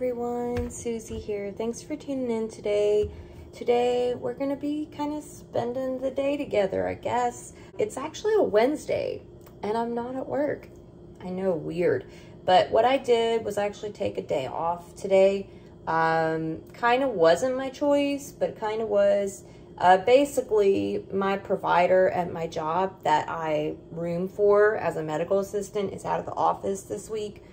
everyone, Susie here. Thanks for tuning in today. Today we're gonna be kind of spending the day together, I guess. It's actually a Wednesday and I'm not at work. I know, weird. But what I did was actually take a day off today. Kind of wasn't my choice, but kind of was. Basically, my provider at my job that I room for as a medical assistant is out of the office this week.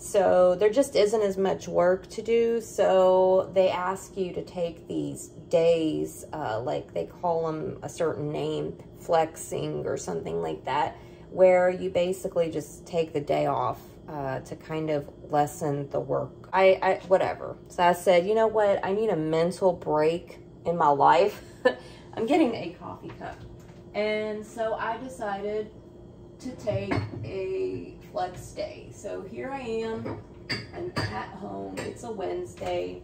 So there just isn't as much work to do. So they ask you to take these days, like they call them a certain name, flexing or something like that, where you basically just take the day off to kind of lessen the work. Whatever. So I said, you know what? I need a mental break in my life. I'm getting a coffee cup. And so I decided to take a flex day. So here I am. I'm at home. It's a Wednesday.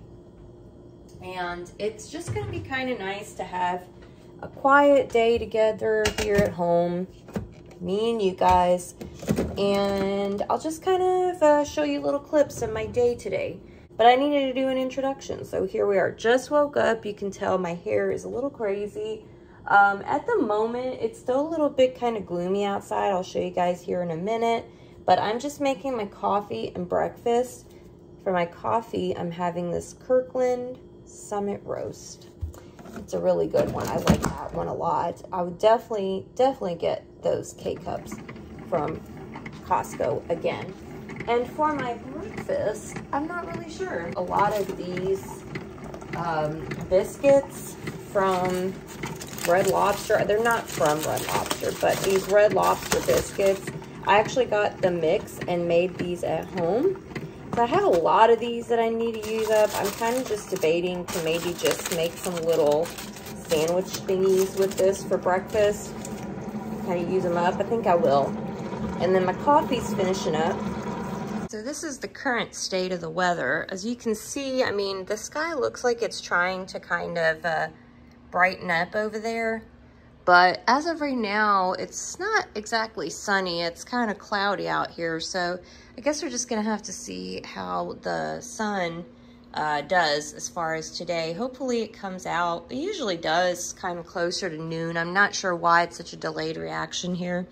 And it's just going to be kind of nice to have a quiet day together here at home. Me and you guys. And I'll just kind of show you little clips of my day today. But I needed to do an introduction. So here we are. Just woke up. You can tell my hair is a little crazy. At the moment, it's still a little bit kind of gloomy outside. I'll show you guys here in a minute. But I'm just making my coffee and breakfast. For my coffee, I'm having this Kirkland Summit Roast. It's a really good one. I like that one a lot. I would definitely get those K-Cups from Costco again. And for my breakfast, I'm not really sure. A lot of these biscuits from Red Lobster. They're not from Red Lobster, but these Red Lobster biscuits, I actually got the mix and made these at home. So I have a lot of these that I need to use up. I'm kind of just debating to maybe just make some little sandwich thingies with this for breakfast. Kind of use them up. I think I will. And then my coffee's finishing up. So this is the current state of the weather. As you can see, I mean, the sky looks like it's trying to kind of brighten up over there. But as of right now, it's not exactly sunny. It's kind of cloudy out here. So I guess we're just going to have to see how the sun does as far as today. Hopefully it comes out. It usually does kind of closer to noon. I'm not sure why it's such a delayed reaction here.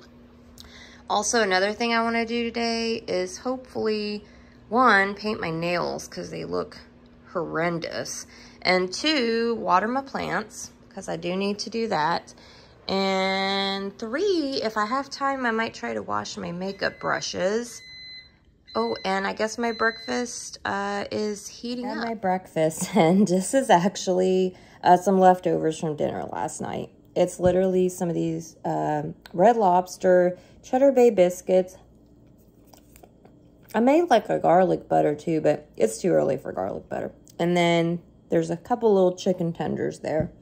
Also, another thing I want to do today is hopefully, one, paint my nails because they look horrendous. And two, water my plants because I do need to do that. And three, if I have time, I might try to wash my makeup brushes. Oh, and I guess my breakfast is heating up. My breakfast, and this is actually some leftovers from dinner last night. It's literally some of these Red Lobster Cheddar Bay biscuits. I made like a garlic butter too, but it's too early for garlic butter. And then there's a couple little chicken tenders there,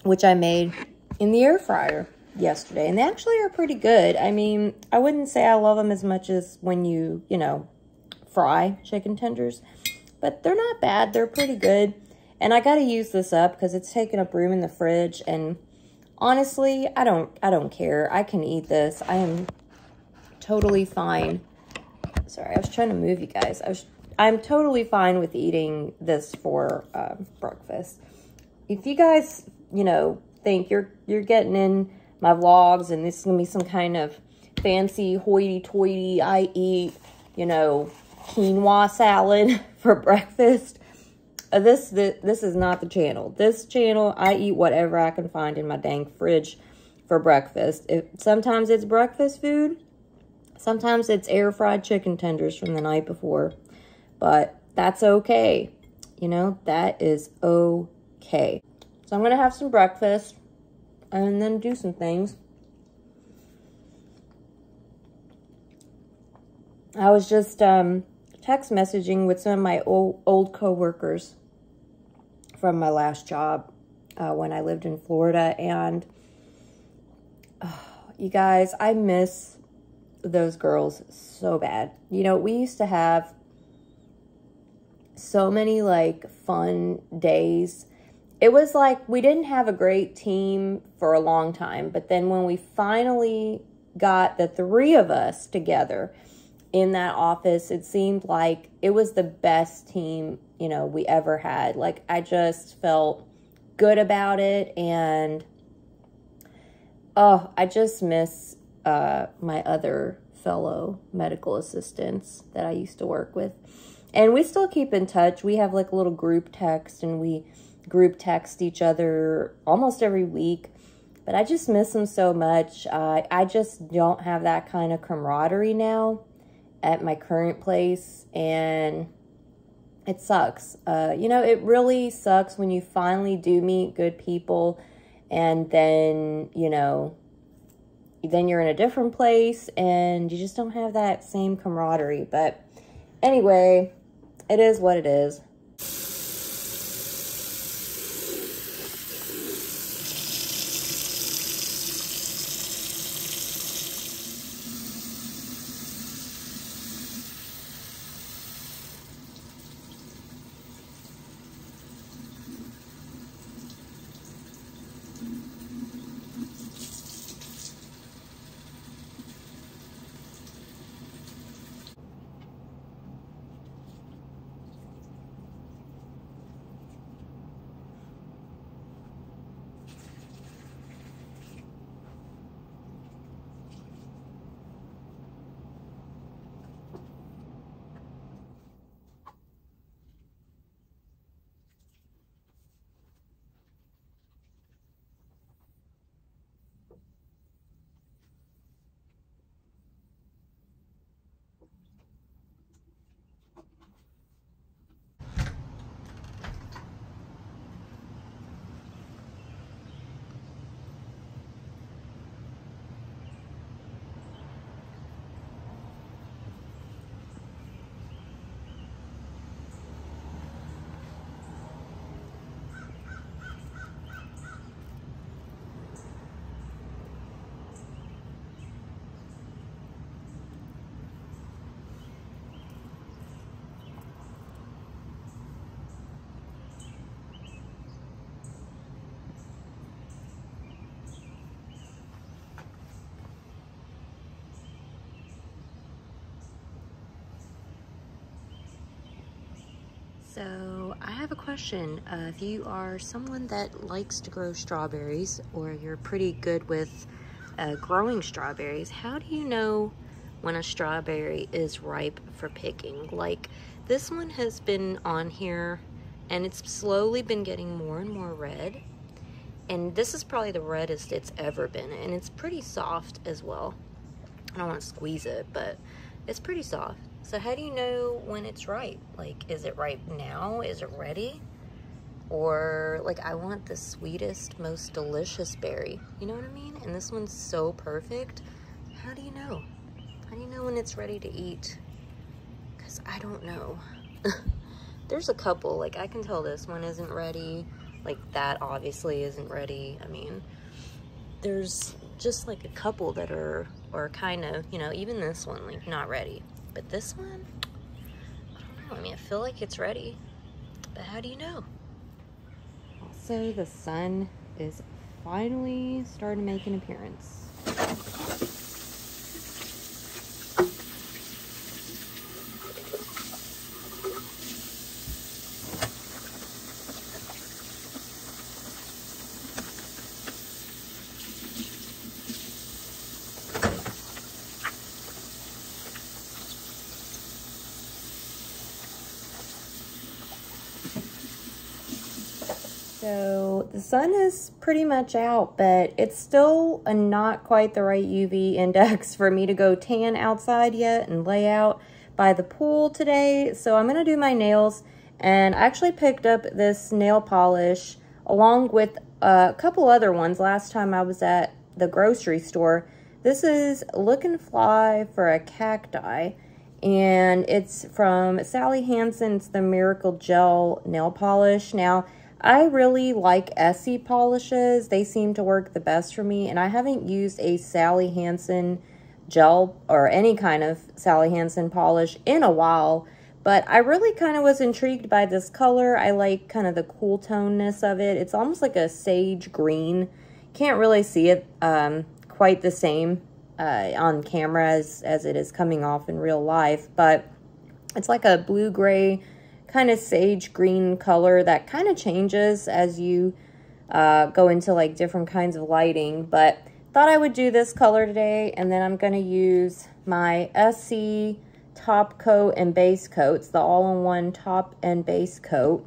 which I made in the air fryer yesterday. And they actually are pretty good. I mean, I wouldn't say I love them as much as when you know, fry chicken tenders. But they're not bad. They're pretty good. And I got to use this up because it's taking up room in the fridge. And honestly, I don't care. I can eat this. I am totally fine. Sorry, I was trying to move you guys. I'm totally fine with eating this for breakfast. If you guys, you know, think you're getting in my vlogs and this is going to be some kind of fancy hoity-toity, I eat, you know, quinoa salad for breakfast, this is not the channel. This channel, I eat whatever I can find in my dang fridge for breakfast. Sometimes it's breakfast food. Sometimes it's air-fried chicken tenders from the night before. But that's okay. You know, that is okay. So I'm going to have some breakfast and then do some things. I was just text messaging with some of my old co-workers from my last job when I lived in Florida. And you guys, I miss those girls so bad. You know, we used to have so many like fun days. It was like we didn't have a great team for a long time, but then when we finally got the three of us together in that office. It seemed like it was the best team, you know, we ever had. Like, I just felt good about it, and oh, I just miss my other fellow medical assistants that I used to work with. And we still keep in touch. We have like a little group text, and we group text each other almost every week. But I just miss them so much. I just don't have that kind of camaraderie now at my current place, and it sucks. You know, it really sucks when you finally do meet good people, and then, you know, then you're in a different place and you just don't have that same camaraderie. But anyway, it is what it is. So I have a question. If you are someone that likes to grow strawberries, or you're pretty good with growing strawberries, how do you know when a strawberry is ripe for picking? Like, this one has been on here and it's slowly been getting more and more red. And this is probably the reddest it's ever been, and it's pretty soft as well. I don't want to squeeze it, but it's pretty soft. So how do you know when it's ripe? Like, is it ripe now? Is it ready? Or, like, I want the sweetest, most delicious berry. You know what I mean? And this one's so perfect. How do you know? How do you know when it's ready to eat? Because I don't know. There's a couple. Like, I can tell this one isn't ready. Like, that obviously isn't ready. I mean, there's just, like, a couple that are kind of, you know, even this one, like, not ready. But this one, I don't know. I mean, I feel like it's ready, but how do you know? Also, the sun is finally starting to make an appearance. So the sun is pretty much out, but it's still not quite the right UV index for me to go tan outside yet and lay out by the pool today. So I'm going to do my nails, and I actually picked up this nail polish along with a couple other ones last time I was at the grocery store. This is Look and Fly for a Cacti, and it's from Sally Hansen's the Miracle Gel nail polish. Now, I really like Essie polishes. They seem to work the best for me, and I haven't used a Sally Hansen gel or any kind of Sally Hansen polish in a while, but I really kind of was intrigued by this color. I like kind of the cool toneness of it. It's almost like a sage green. Can't really see it quite the same on camera as it is coming off in real life, but it's like a blue-gray kind of sage green color that kind of changes as you go into like different kinds of lighting. But thought I would do this color today, and then I'm going to use my SC top coat and base coat. It's the all-in-one top and base coat.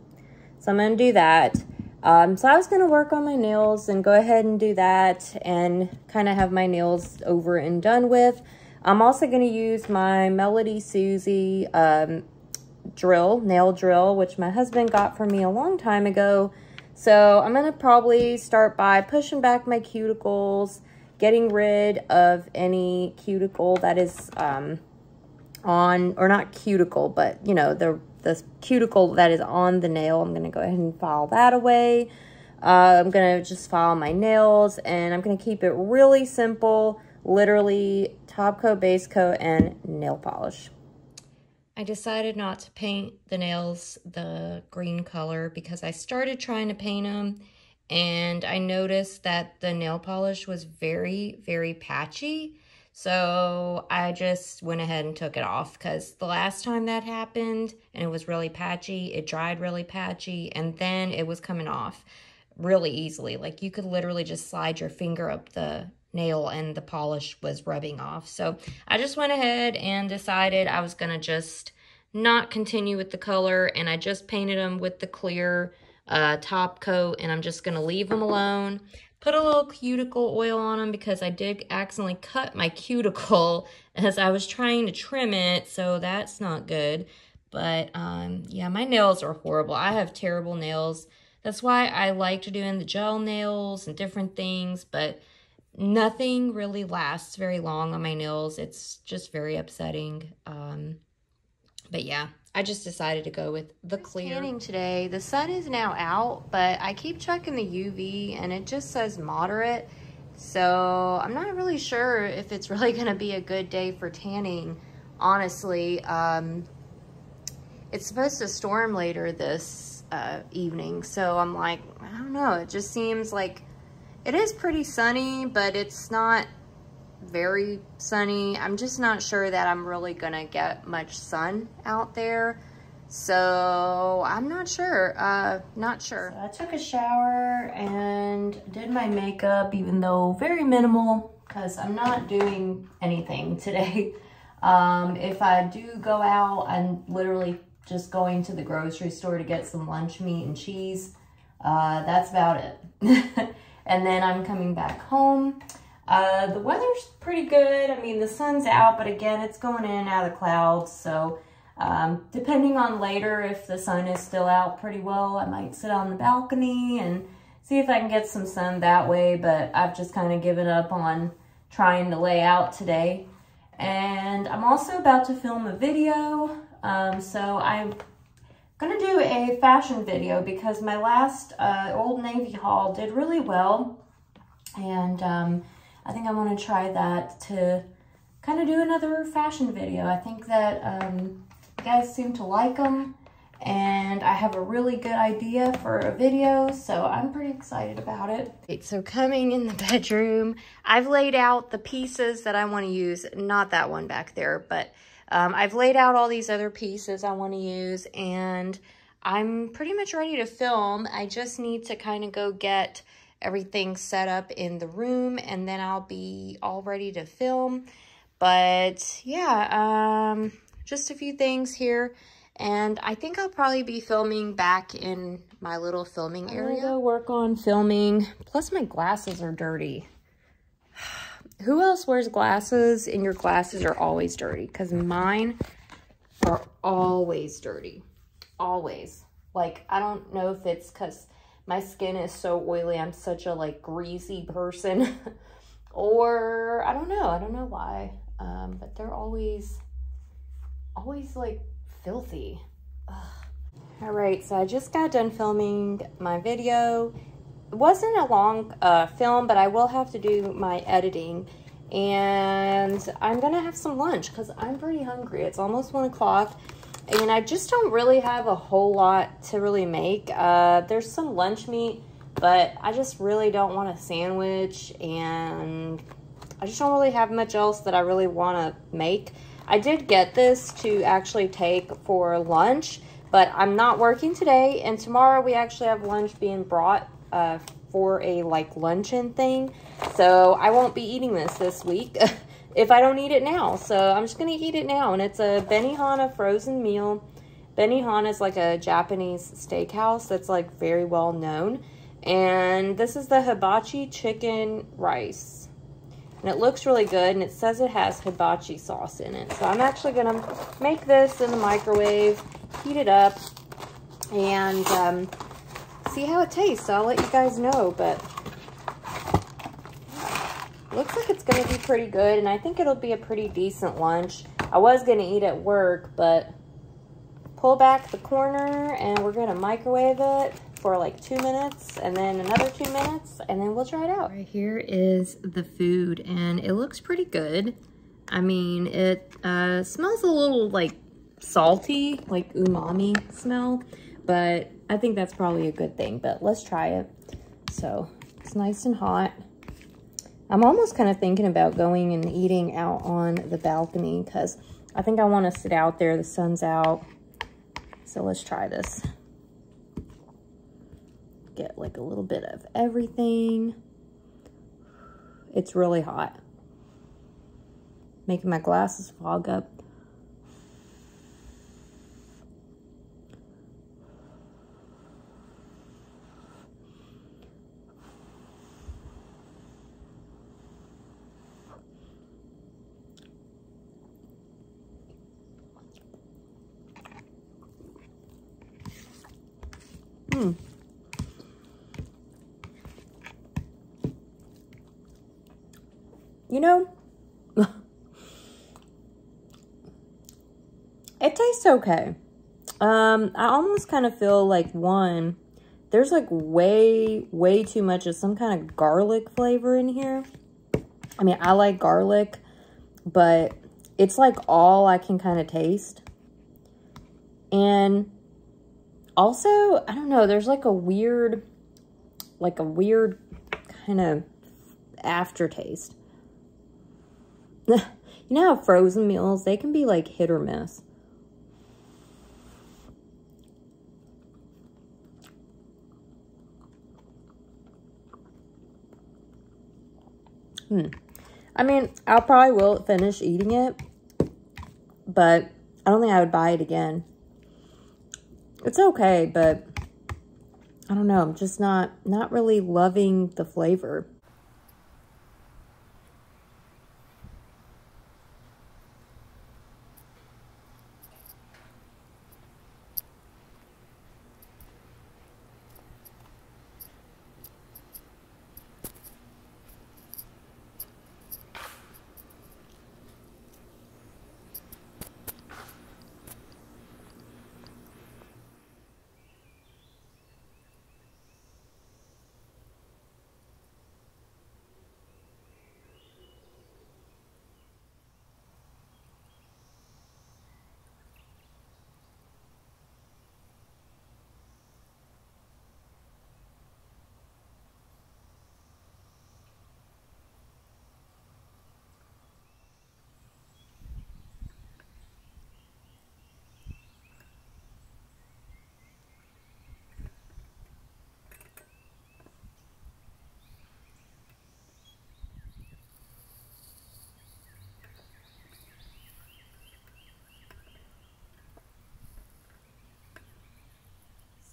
So I'm going to do that. So I was going to work on my nails and go ahead and do that and kind of have my nails over and done with. I'm also going to use my Melody Susie nail drill, which my husband got for me a long time ago. So I'm going to probably start by pushing back my cuticles, getting rid of any cuticle that is on, or not cuticle, but you know, the cuticle that is on the nail. I'm going to go ahead and file that away. I'm going to just file my nails, and I'm going to keep it really simple, literally top coat, base coat, and nail polish. I decided not to paint the nails the green color because I started trying to paint them, and I noticed that the nail polish was very, very patchy. So I just went ahead and took it off, because the last time that happened and it was really patchy, it dried really patchy, and then it was coming off really easily. Like you could literally just slide your finger up the nail and the polish was rubbing off. So I just went ahead and decided I was going to just not continue with the color, and I just painted them with the clear top coat, and I'm just going to leave them alone. Put a little cuticle oil on them because I did accidentally cut my cuticle as I was trying to trim it, so that's not good. But yeah, my nails are horrible. I have terrible nails. That's why I liked doing the gel nails and different things, but nothing really lasts very long on my nails. It's just very upsetting. But yeah, I just decided to go with the clear. Tanning today. The sun is now out, but I keep checking the UV and it just says moderate. So I'm not really sure if it's really going to be a good day for tanning, honestly. It's supposed to storm later this evening, so I'm like, I don't know. It just seems like it is pretty sunny, but it's not very sunny. I'm just not sure that I'm really gonna get much sun out there, so I'm not sure. So I took a shower and did my makeup, even though very minimal, because I'm not doing anything today. If I do go out, I'm literally just going to the grocery store to get some lunch meat and cheese. That's about it. And then I'm coming back home. The weather's pretty good. I mean, the sun's out, but again, it's going in and out of the clouds. So depending on later, if the sun is still out pretty well, I might sit on the balcony and see if I can get some sun that way. But I've just kind of given up on trying to lay out today. And I'm also about to film a video. So I'm gonna do a fashion video because my last Old Navy haul did really well. And I think I want to try that to kind of do another fashion video. I think that you guys seem to like them, and I have a really good idea for a video, so I'm pretty excited about it. Okay, so coming in the bedroom, I've laid out the pieces that I want to use. Not that one back there, but I've laid out all these other pieces I want to use, and I'm pretty much ready to film. I just need to kind of go get everything set up in the room, and then I'll be all ready to film. But yeah, just a few things here, and I think I'll probably be filming back in my little filming area. I'm gonna go work on filming. Plus my glasses are dirty. Who else wears glasses and your glasses are always dirty? Because mine are always dirty. Always. Like, I don't know if it's because my skin is so oily, I'm such a like greasy person, or I don't know why, but they're always like filthy. Ugh. All right, so I just got done filming my video. It wasn't a long film, but I will have to do my editing, and I'm gonna have some lunch because I'm pretty hungry. It's almost 1 o'clock. And I just don't really have a whole lot to really make. There's some lunch meat, but I just really don't want a sandwich. And I just don't really have much else that I really want to make. I did get this to actually take for lunch, but I'm not working today, and tomorrow we actually have lunch being brought for a like luncheon thing, so I won't be eating this week if I don't eat it now. So I'm just gonna eat it now, and it's a Benihana frozen meal. Benihana is like a Japanese steakhouse that's like very well known, and this is the hibachi chicken rice, and it looks really good, and it says it has hibachi sauce in it. So I'm actually gonna make this in the microwave, heat it up, and see how it tastes. So I'll let you guys know, but looks like it's going to be pretty good, and I think it'll be a pretty decent lunch. I was going to eat at work, but pull back the corner, and we're going to microwave it for like 2 minutes, and then another 2 minutes, and then we'll try it out. Right here is the food, and it looks pretty good. I mean, it smells a little like salty, like umami smell, but I think that's probably a good thing. But let's try it. So it's nice and hot. I'm almost kind of thinking about going and eating out on the balcony, because I think I want to sit out there. The sun's out. So let's try this. Get like a little bit of everything. It's really hot. Making my glasses fog up. You know, it tastes okay. I almost kind of feel like there's like way too much of some kind of garlic flavor in here. I mean, I like garlic, but it's like all I can kind of taste. And also, I don't know, there's like a weird kind of aftertaste. You know how frozen meals, they can be like hit or miss. I mean, I'll probably will finish eating it, but I don't think I would buy it again. It's okay, but I don't know, I'm just not really loving the flavor.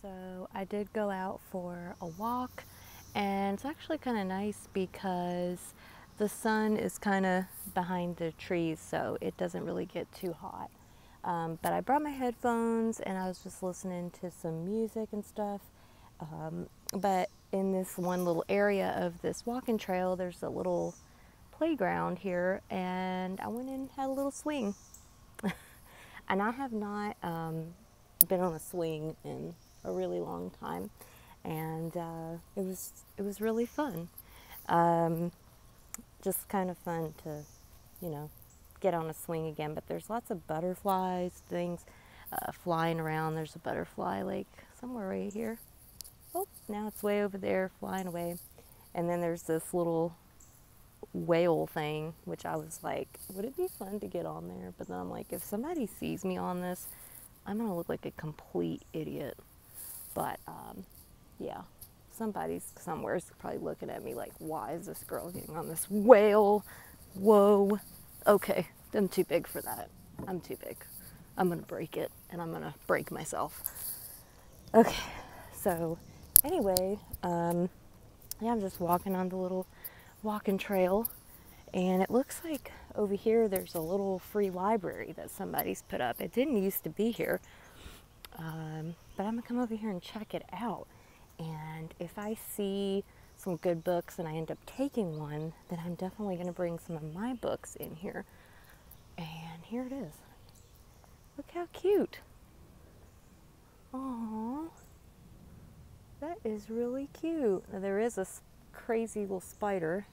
So I did go out for a walk, and it's actually kind of nice because the sun is kind of behind the trees, so it doesn't really get too hot. But I brought my headphones, and I was just listening to some music and stuff. But in this one little area of this walking trail, there's a little playground here, and I went and had a little swing. And I have not been on a swing in a really long time, and it was really fun. Just kind of fun to, you know, get on a swing again. But there's lots of butterflies, things flying around. There's a butterfly like somewhere right here. Oh, now it's way over there flying away. And then there's this little whale thing, which I was like, would it be fun to get on there? But then I'm like, if somebody sees me on this, I'm gonna look like a complete idiot. But yeah, somebody's somewhere's probably looking at me like, why is this girl getting on this whale? Whoa. Okay, I'm too big for that. I'm too big. I'm gonna break it, and I'm gonna break myself. Okay, so anyway, yeah, I'm just walking on the little walking trail, and it looks like over here there's a little free library that somebody's put up. It didn't used to be here, but I'm gonna come over here and check it out. And if I see some good books and I end up taking one, then I'm definitely gonna bring some of my books in here. And here it is. Look how cute. Aww. That is really cute. Now, there is a crazy little spider,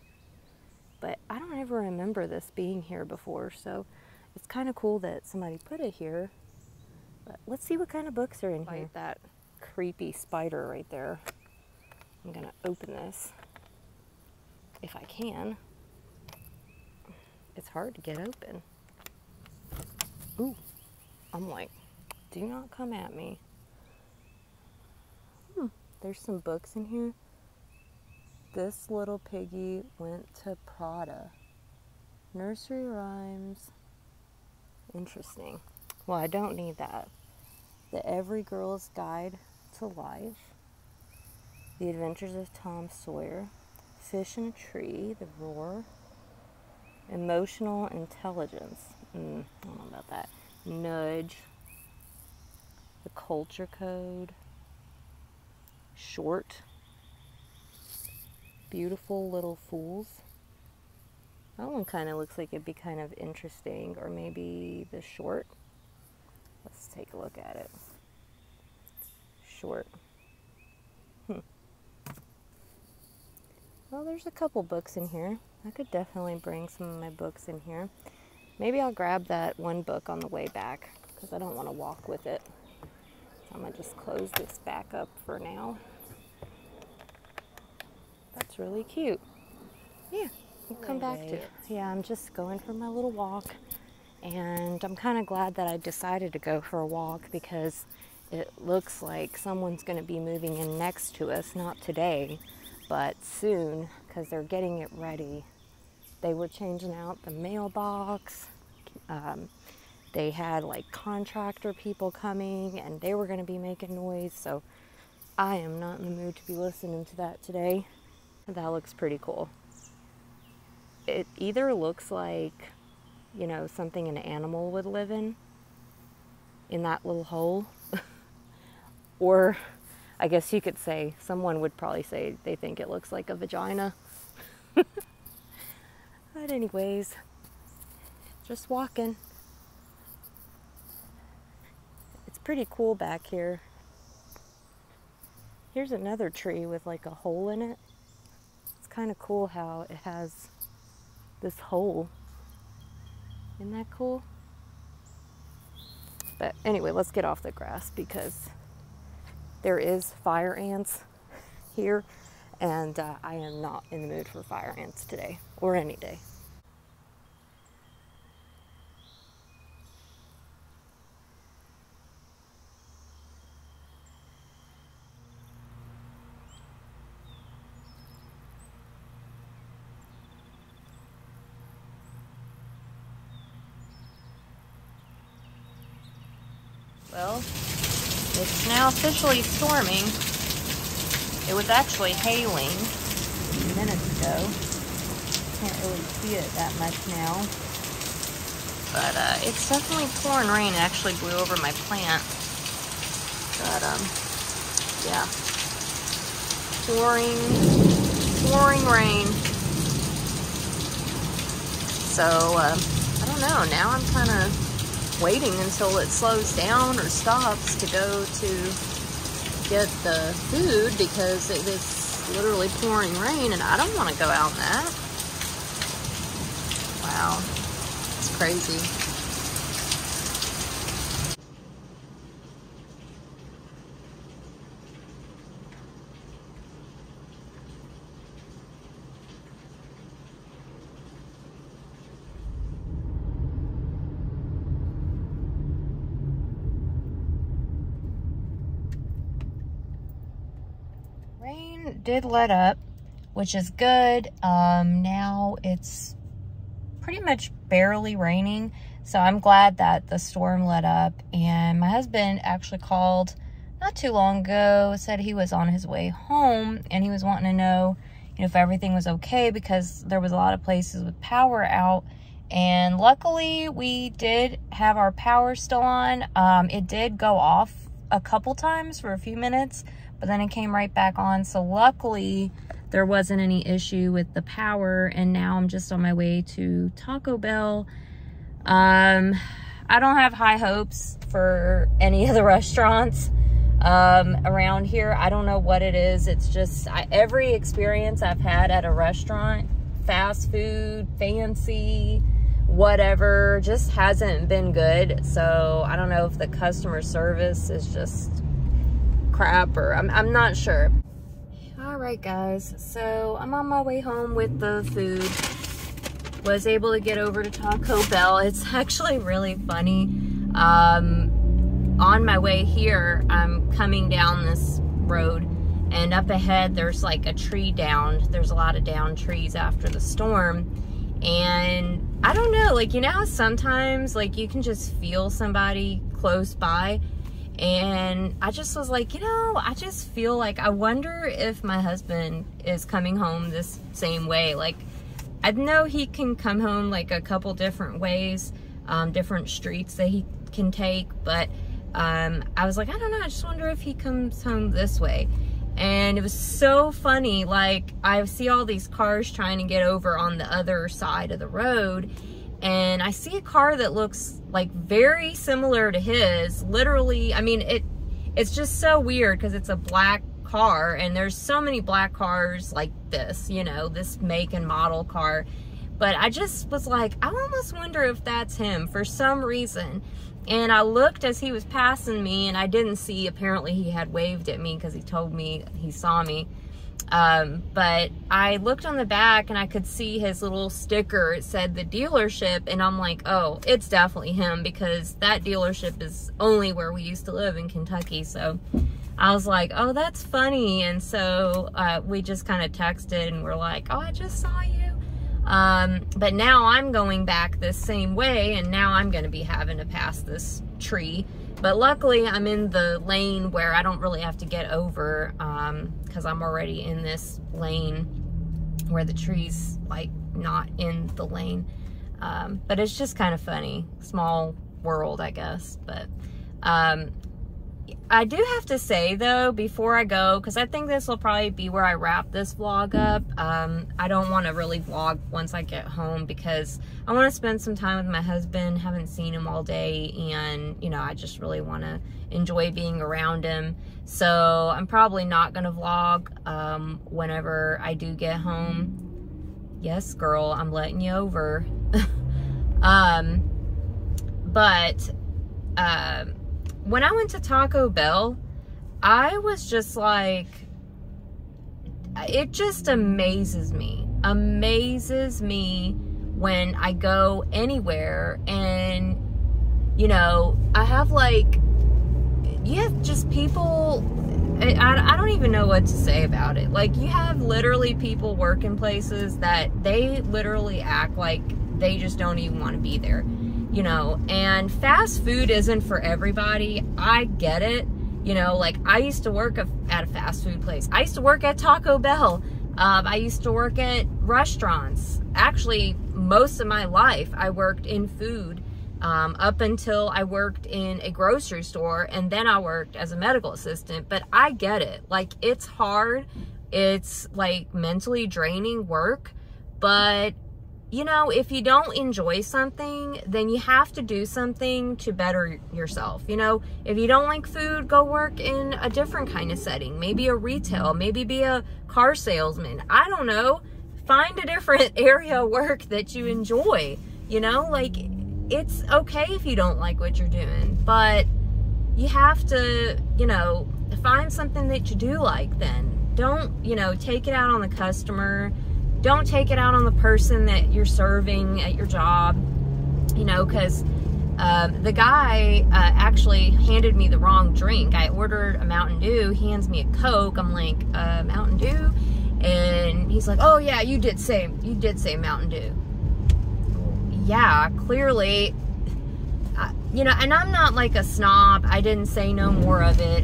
but I don't ever remember this being here before, so it's kind of cool that somebody put it here. But let's see what kind of books are in here. That creepy spider right there. I'm gonna open this if I can. It's hard to get open. Ooh, I'm like, do not come at me. There's some books in here. This Little Piggy Went to Prada. Nursery rhymes. Interesting. Well, I don't need that. The Every Girl's Guide to Life. The Adventures of Tom Sawyer. Fish in a Tree. The Roar. Emotional Intelligence. I don't know about that. Nudge. The Culture Code. Short. Beautiful Little Fools. That one kind of looks like it'd be kind of interesting, or maybe the short. Let's take a look at it. Short. Well, there's a couple books in here. I could definitely bring some of my books in here. Maybe I'll grab that one book on the way back, because I don't want to walk with it. So I'm going to just close this back up for now. That's really cute. Yeah, we'll come back to it. Yeah, I'm just going for my little walk, and I'm kind of glad that I decided to go for a walk, because it looks like someone's going to be moving in next to us, not today, but soon, because they're getting it ready. They were changing out the mailbox. They had like contractor people coming, and they were going to be making noise, so I am not in the mood to be listening to that today. That looks pretty cool. It either looks like, you know, something an animal would live in that little hole, or I guess you could say, someone would probably say they think it looks like a vagina. But anyways, just walking. It's pretty cool back here. Here's another tree with like a hole in it. It's kind of cool how it has this hole. Isn't that cool? But anyway, let's get off the grass, because there is fire ants here, and I am not in the mood for fire ants today, or any day. Well, it's now officially storming. It was actually hailing minutes ago. Can't really see it that much now. But it's definitely pouring rain. It actually blew over my plant. But yeah. Pouring rain. So I don't know. Now I'm kind of waiting until it slows down or stops to go to get the food, because it is literally pouring rain and I don't want to go out in that. Wow, it's crazy. storm did let up, which is good. Now it's pretty much barely raining, so I'm glad that the storm let up. And my husband actually called not too long ago, said he was on his way home and he was wanting to know, if everything was okay, because there was a lot of places with power out. And luckily we did have our power still on. It did go off a couple times for a few minutes, but then it came right back on. So luckily there wasn't any issue with the power. And now I'm just on my way to Taco Bell. I don't have high hopes for any of the restaurants around here. I don't know what it is. It's just every experience I've had at a restaurant, fast food, fancy, whatever, just hasn't been good. So I don't know if the customer service is just crap, or I'm not sure. All right, guys, so I'm on my way home with the food. Was able to get over to Taco Bell. It's actually really funny. On my way here, I'm coming down this road, and up ahead there's like a tree downed. There's a lot of downed trees after the storm, and I don't know, like, how sometimes like you can just feel somebody close by, and I just was like, I just feel like, I wonder if my husband is coming home this same way. Like, I know he can come home like a couple different ways, different streets that he can take, but I was like, I don't know, I just wonder if he comes home this way. And it was so funny, like, I see all these cars trying to get over on the other side of the road, and I see a car that looks like very similar to his. Literally, I mean, it's just so weird because it's a black car, and there's so many black cars like this, this make and model car. But I just was like, I almost wonder if that's him for some reason. And I looked as he was passing me, and I didn't see, apparently he had waved at me because he told me he saw me. But I looked on the back and I could see his little sticker. It said the dealership, and I'm like, oh, it's definitely him, because that dealership is only where we used to live in Kentucky. So I was like, oh, that's funny. And so we just kind of texted, and we're like, oh, I just saw you. But now I'm going back this same way, and now I'm going to be having to pass this tree. But luckily I'm in the lane where I don't really have to get over, because I'm already in this lane where the tree's like not in the lane. But it's just kind of funny. Small world, I guess. But I do have to say, though, before I go, because I think this will probably be where I wrap this vlog up. I don't want to really vlog once I get home, because I want to spend some time with my husband. Haven't seen him all day, and, I just really want to enjoy being around him. So I'm probably not going to vlog whenever I do get home. Yes, girl, I'm letting you over. When I went to Taco Bell, I was just like, it just amazes me when I go anywhere, and, I have like, you have just people, I don't even know what to say about it. Like, you have literally people working places that they literally act like they just don't even want to be there. And fast food isn't for everybody. I get it. Like, I used to work at a fast food place. I used to work at Taco Bell. I used to work at restaurants. Actually, most of my life, I worked in food, up until I worked in a grocery store, and then I worked as a medical assistant. But I get it. Like, it's hard. It's, like, mentally draining work. But if you don't enjoy something, then you have to do something to better yourself. If you don't like food, go work in a different kind of setting. Maybe a retail, maybe be a car salesman. I don't know. Find a different area of work that you enjoy. Like, it's okay if you don't like what you're doing, but you have to, find something that you do like then. Don't, take it out on the customer. Don't take it out on the person that you're serving at your job, because the guy actually handed me the wrong drink. I ordered a Mountain Dew. He hands me a Coke. I'm like, Mountain Dew? And he's like, oh yeah, you did say Mountain Dew. Yeah, clearly, you know, and I'm not like a snob. I didn't say no more of it.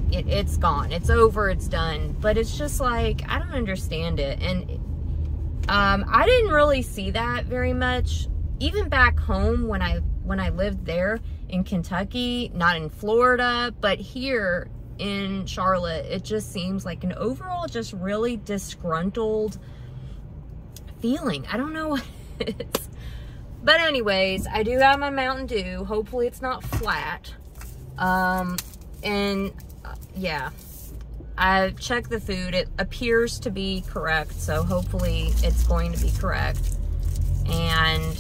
It's gone. It's over. It's done. But it's just like, I don't understand it. And I didn't really see that very much. Even back home when I lived there in Kentucky, not in Florida, but here in Charlotte, it just seems like an overall just really disgruntled feeling. I don't know what it is. But anyways, I do have my Mountain Dew. Hopefully it's not flat. Yeah, I've checked the food. It appears to be correct, so hopefully it's going to be correct. And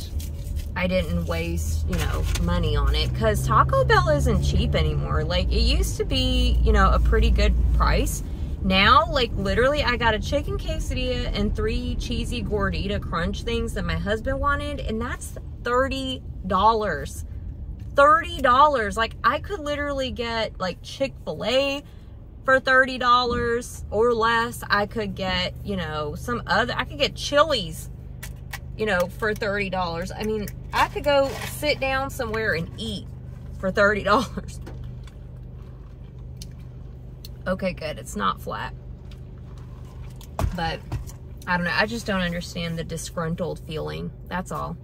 I didn't waste, you know, money on it, because Taco Bell isn't cheap anymore. Like, it used to be, you know, a pretty good price. Now, like, literally, I got a chicken quesadilla and 3 cheesy gordita crunch things that my husband wanted, and that's $30. $30. Like, I could literally get, like, Chick-fil-A for $30 or less. I could get, you know, I could get Chili's, you know, for $30. I mean, I could go sit down somewhere and eat for $30. Okay, good. It's not flat. But, I don't know. I just don't understand the disgruntled feeling. That's all.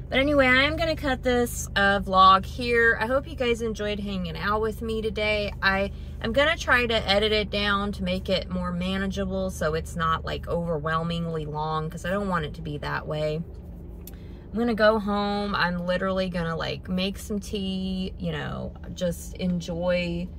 But anyway, I am going to cut this vlog here. I hope you guys enjoyed hanging out with me today. I'm going to try to edit it down to make it more manageable so it's not like overwhelmingly long, because I don't want it to be that way. I'm going to go home. I'm literally going to like make some tea, you know, just enjoy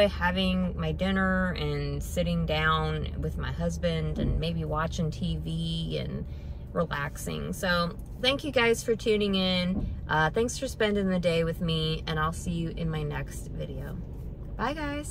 having my dinner and sitting down with my husband and maybe watching TV and relaxing. So thank you guys for tuning in. Thanks for spending the day with me, and I'll see you in my next video. Bye guys.